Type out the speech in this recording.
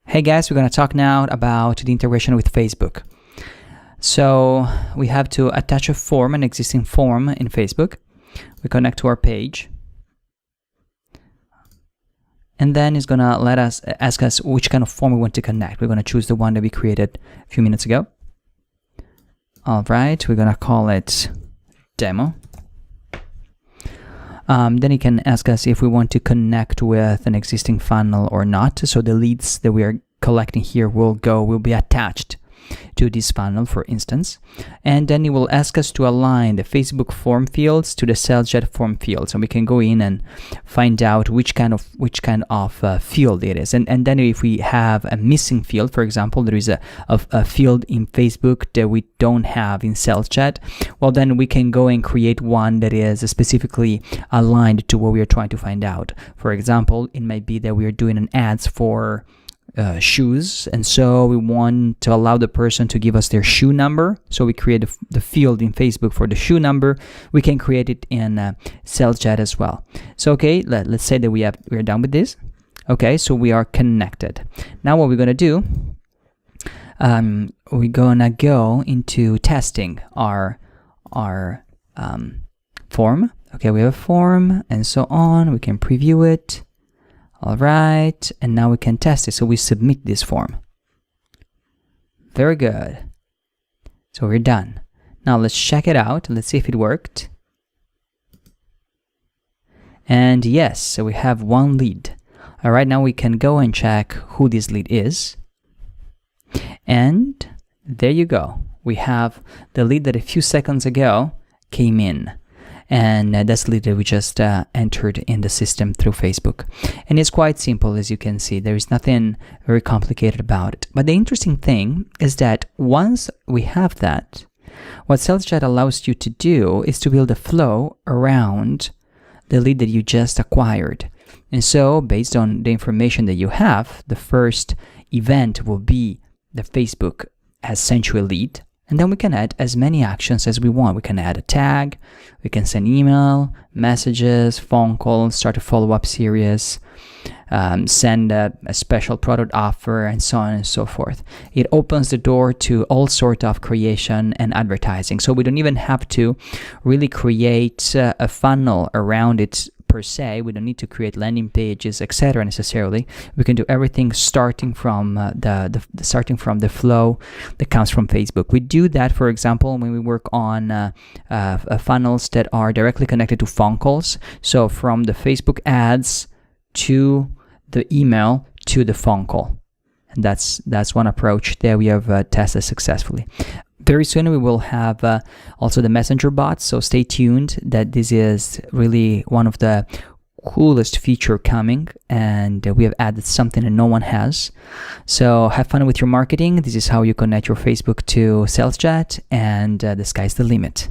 Hey guys, we're going to talk now about the integration with Facebook. So we have to attach a form, an existing form in Facebook. We connect to our page. And then it's going to ask us which kind of form we want to connect. We're going to choose the one that we created a few minutes ago. All right, we're going to call it demo. Then it can ask us if we want to connect with an existing funnel or not. So the leads that we are collecting here will be attached to this funnel, for instance. And then it will ask us to align the Facebook form fields to the SalesJet form fields. And we can go in and find out which kind of field it is. And then if we have a missing field, for example, there is a field in Facebook that we don't have in SalesJet, well, then we can go and create one that is specifically aligned to what we are trying to find out. For example, it might be that we are doing an ads for shoes, and so we want to allow the person to give us their shoe number. So we create the field in Facebook for the shoe number. We can create it in SalesJet as well. So okay, let's say that we're done with this. Okay, so we are connected. Now what we're gonna do, we're gonna go into testing our form. Okay, we have a form and so on. We can preview it. All right, and now we can test it. So we submit this form. Very good. So we're done. Now let's check it out. Let's see if it worked. And yes, so we have one lead. All right, now we can go and check who this lead is. And there you go. We have the lead that a few seconds ago came in. And that's the lead that we just entered in the system through Facebook. And it's quite simple, as you can see. There is nothing very complicated about it. But the interesting thing is that once we have that, what SalesJet allows you to do is to build a flow around the lead that you just acquired. And so, based on the information that you have, the first event will be that Facebook has sent you a lead. And then we can add as many actions as we want. We can add a tag, we can send email, messages, phone calls, start a follow-up series, send a special product offer, and so on and so forth. It opens the door to all sort of creation and advertising. So we don't even have to really create a funnel around it per se. We don't need to create landing pages, etc. necessarily. We can do everything starting from the flow that comes from Facebook. We do that, for example, when we work on funnels that are directly connected to phone calls. So from the Facebook ads to the email to the phone call. And that's one approach that we have tested successfully. Very soon we will have also the messenger bots, so stay tuned. That this is really one of the coolest feature coming, and we have added something that no one has. So have fun with your marketing. This is how you connect your Facebook to SalesJet, and the sky's the limit.